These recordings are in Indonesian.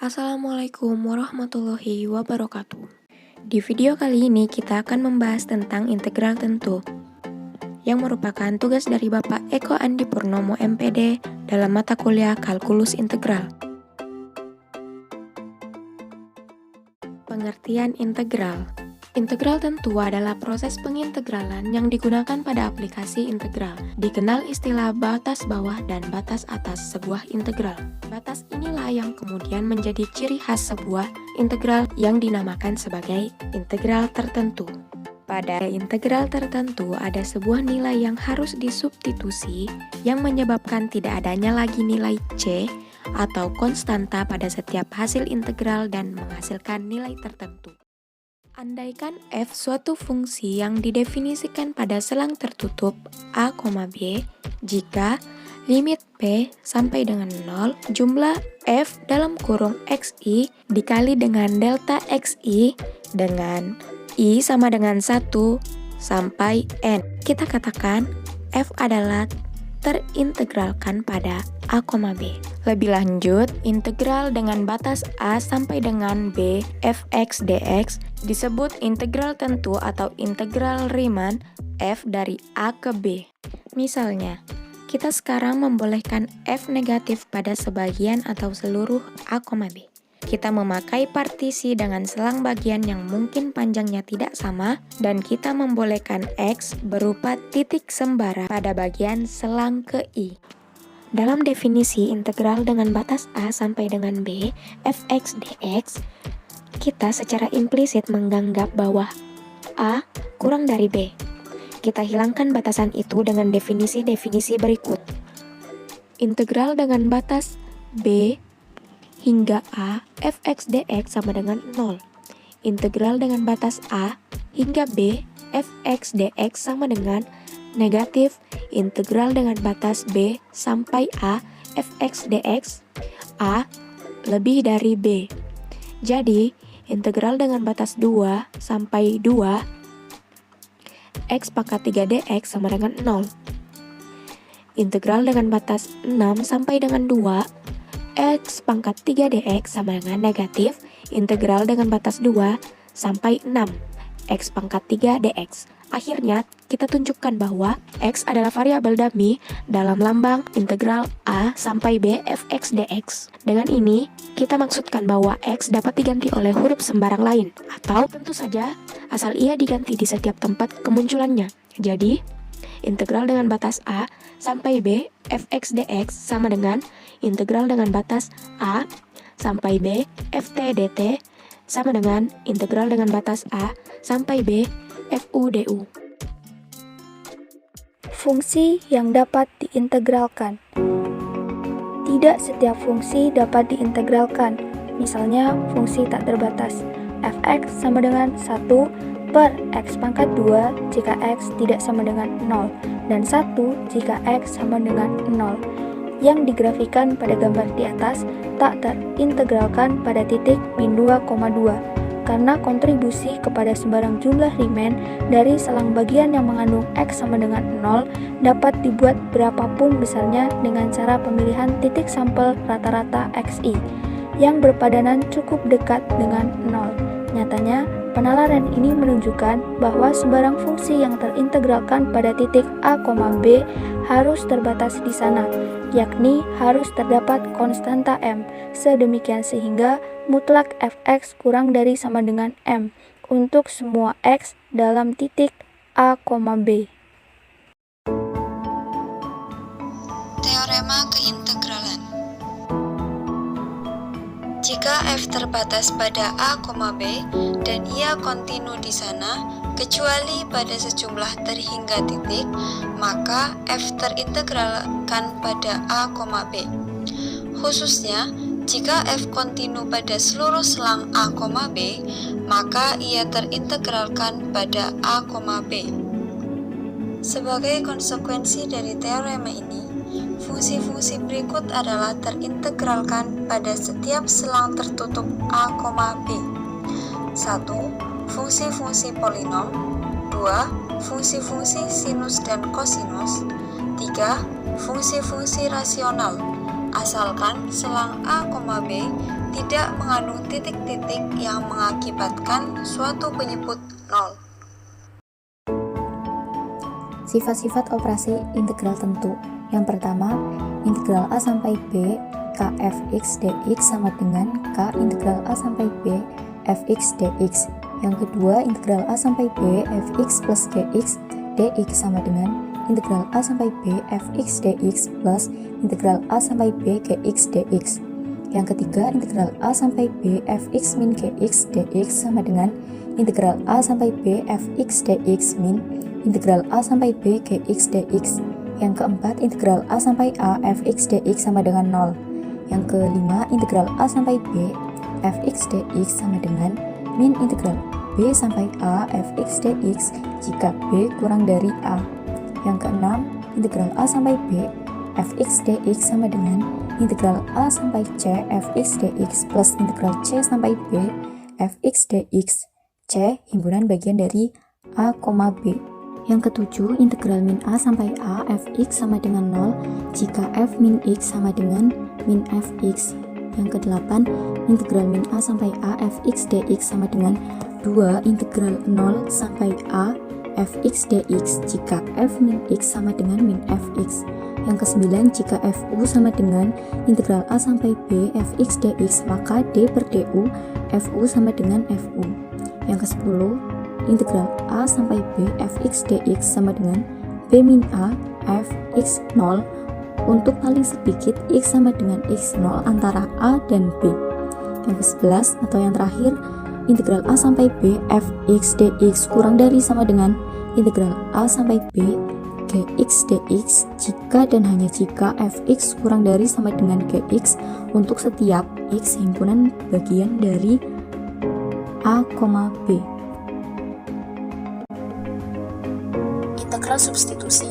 Assalamualaikum warahmatullahi wabarakatuh. Di video kali ini kita akan membahas tentang integral tentu, yang merupakan tugas dari Bapak Eko Andi Purnomo MPD dalam mata kuliah Kalkulus Integral. Pengertian integral. Integral tentu adalah proses pengintegralan yang digunakan pada aplikasi integral. Dikenal istilah batas bawah dan batas atas sebuah integral. Batas inilah yang kemudian menjadi ciri khas sebuah integral yang dinamakan sebagai integral tertentu. Pada integral tertentu ada sebuah nilai yang harus disubstitusi yang menyebabkan tidak adanya lagi nilai C atau konstanta pada setiap hasil integral dan menghasilkan nilai tertentu. Andaikan f suatu fungsi yang didefinisikan pada selang tertutup a, b, jika limit p sampai dengan 0, jumlah f dalam kurung xi dikali dengan delta xi dengan i sama dengan 1 sampai n. Kita katakan f adalah terintegralkan pada a, b. Lebih lanjut, integral dengan batas a sampai dengan b fx dx disebut integral tentu atau integral Riemann f dari a ke b. Misalnya, kita sekarang membolehkan f negatif pada sebagian atau seluruh a, b. Kita memakai partisi dengan selang bagian yang mungkin panjangnya tidak sama, dan kita membolehkan x berupa titik sembara pada bagian selang ke i. Dalam definisi integral dengan batas a sampai dengan b fx dx, kita secara implisit menganggap bahwa a kurang dari b. Kita hilangkan batasan itu dengan definisi-definisi berikut. Integral dengan batas b hingga a fx dx sama dengan 0. Integral dengan batas a hingga b fx dx sama dengan negatif integral dengan batas b sampai a fx dx a lebih dari b. Jadi, integral dengan batas 2 sampai 2 x pangkat 3 dx sama dengan 0. Integral dengan batas 6 sampai dengan 2 x pangkat 3 dx sama dengan negatif integral dengan batas 2 sampai 6 x pangkat 3 dx. Akhirnya, kita tunjukkan bahwa x adalah variabel dummy dalam lambang integral a sampai b fx dx. Dengan ini, kita maksudkan bahwa x dapat diganti oleh huruf sembarang lain, atau tentu saja asal ia diganti di setiap tempat kemunculannya. Jadi, integral dengan batas a sampai b fx dx sama dengan integral dengan batas a sampai b ft dt sama dengan integral dengan batas a sampai b fu du. Fungsi yang dapat diintegralkan. Tidak setiap fungsi dapat diintegralkan. Misalnya, fungsi tak terbatas fx sama dengan 1 per x pangkat 2 jika x tidak sama dengan 0, dan 1 jika x sama dengan 0. Yang digrafikan pada gambar di atas tak terintegralkan pada titik min 2,2 karena kontribusi kepada sembarang jumlah Riemann dari selang bagian yang mengandung x sama dengan 0 dapat dibuat berapapun besarnya dengan cara pemilihan titik sampel rata-rata xi yang berpadanan cukup dekat dengan 0. Nyatanya, penalaran ini menunjukkan bahwa sembarang fungsi yang terintegralkan pada titik a, b harus terbatas di sana, yakni harus terdapat konstanta m, sedemikian sehingga mutlak fx kurang dari sama dengan m untuk semua x dalam titik a, b. Teorema keintegralan. Jika f terbatas pada a, b dan ia kontinu di sana, kecuali pada sejumlah terhingga titik, maka f terintegralkan pada a, b. Khususnya, jika f kontinu pada seluruh selang a, b, maka ia terintegralkan pada a, b. Sebagai konsekuensi dari teorema ini, fungsi-fungsi berikut adalah terintegralkan pada setiap selang tertutup a, b. 1. Fungsi-fungsi polinom. 2. Fungsi-fungsi sinus dan kosinus. 3. Fungsi-fungsi rasional, asalkan selang a, b tidak mengandung titik-titik yang mengakibatkan suatu penyebut nol. Sifat-sifat operasi integral tentu. Yang pertama, integral A sampai B k fx dx sama dengan k integral A sampai B fx dx. Yang kedua, integral A sampai B fx plus gx dx sama dengan integral A sampai B fx dx plus integral A sampai B gx dx. Yang ketiga, integral A sampai B fx min gx dx sama dengan integral A sampai B fx dx min integral A sampai B gx dx. Yang keempat, integral A sampai A fx dx sama dengan 0. Yang kelima, integral A sampai B fx dx sama dengan min integral B sampai A fx dx jika B kurang dari A. Yang keenam, integral A sampai B fx dx sama dengan integral A sampai C fx dx plus integral C sampai B fx dx. C himpunan bagian dari A, B. Yang ketujuh, integral min A sampai A fx sama dengan 0 jika f min x sama dengan min fx. Yang kedelapan, integral min A sampai A fx dx sama dengan 2 integral 0 sampai A fx dx jika f min x sama dengan min fx. Yang kesembilan, jika fu sama dengan integral A sampai B fx dx, maka d per du fu sama dengan fu. Yang kesepuluh, integral A sampai B fx dx sama dengan b min A fx 0 untuk paling sedikit x sama dengan x0 antara A dan B. Yang ke-11 atau yang terakhir, integral A sampai B fx dx kurang dari sama dengan integral A sampai B gx dx jika dan hanya jika fx kurang dari sama dengan gx untuk setiap x himpunan bagian dari A, B. Integral substitusi.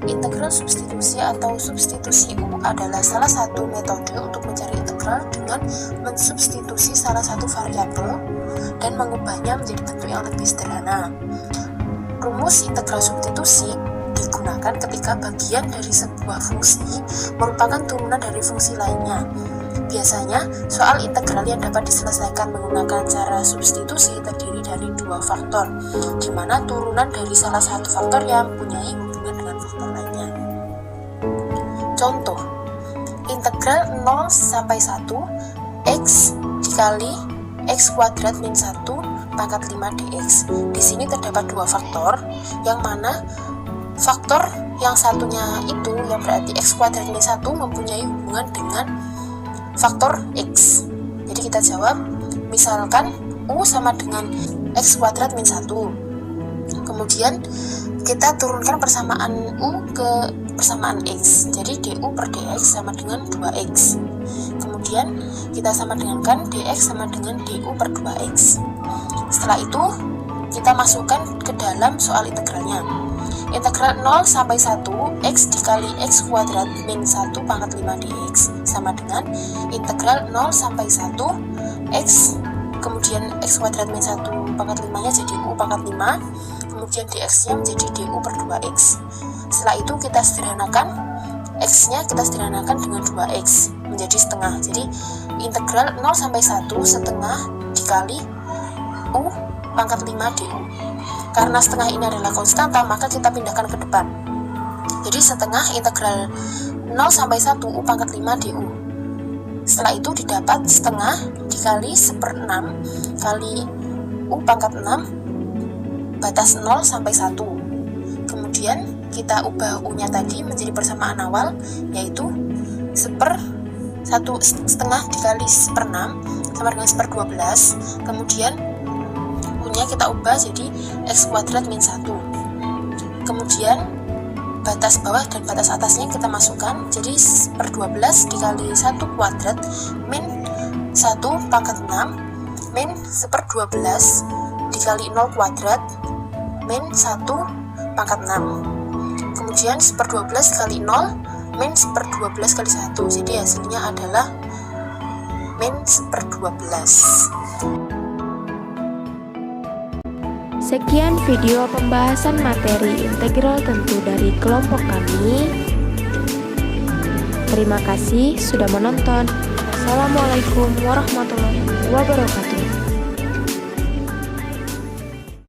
Integral substitusi atau substitusi U adalah salah satu metode untuk mencari integral dengan mensubstitusi salah satu variabel dan mengubahnya menjadi bentuk yang lebih sederhana. Rumus integral substitusi digunakan ketika bagian dari sebuah fungsi merupakan turunan dari fungsi lainnya. Biasanya, soal integral yang dapat diselesaikan menggunakan cara substitusi terdiri dari dua faktor, di mana turunan dari salah satu faktor yang mempunyai hubungan dengan faktor lainnya. Contoh, integral 0 sampai 1 x dikali x kuadrat min 1 pangkat 5 dx. Di sini terdapat dua faktor, yang mana faktor yang satunya itu yang berarti x kuadrat min 1 mempunyai hubungan dengan faktor x. Jadi kita jawab, misalkan u sama dengan x kuadrat min 1. Kemudian kita turunkan persamaan u ke persamaan x. Jadi du per dx sama dengan 2x. Kemudian kita sama dengankan dx sama dengan du per 2x. Setelah itu kita masukkan ke dalam soal integralnya. Integral 0 sampai 1 x dikali x kuadrat min 1 pangkat 5 dx sama dengan integral 0 sampai 1 x kemudian x kuadrat min 1 pangkat 5 nya jadi u pangkat 5, kemudian dx nya menjadi du per 2x. Setelah itu kita sederhanakan, x nya kita sederhanakan dengan 2x menjadi setengah. Jadi integral 0 sampai 1 setengah dikali u pangkat 5 du. Karena setengah ini adalah konstanta, maka kita pindahkan ke depan. Jadi setengah integral 0 sampai 1 u pangkat 5 du. Setelah itu didapat setengah dikali 1/6 kali u pangkat 6 batas 0 sampai 1. Kemudian kita ubah u nya tadi menjadi persamaan awal, yaitu 1/2 dikali 1/6 sama dengan 1/12. Kemudian nya kita ubah jadi x kuadrat min 1. Kemudian batas bawah dan batas atasnya kita masukkan, jadi 1/12 dikali 1 kuadrat min 1 pangkat 6 min 1/12 dikali 0 kuadrat min 1 pangkat 6. Kemudian 1/12 dikali 0 min 1/12 kali 1, jadi hasilnya adalah min 1/12. Sekian video pembahasan materi integral tentu dari kelompok kami. Terima kasih sudah menonton. Wassalamualaikum warahmatullahi wabarakatuh.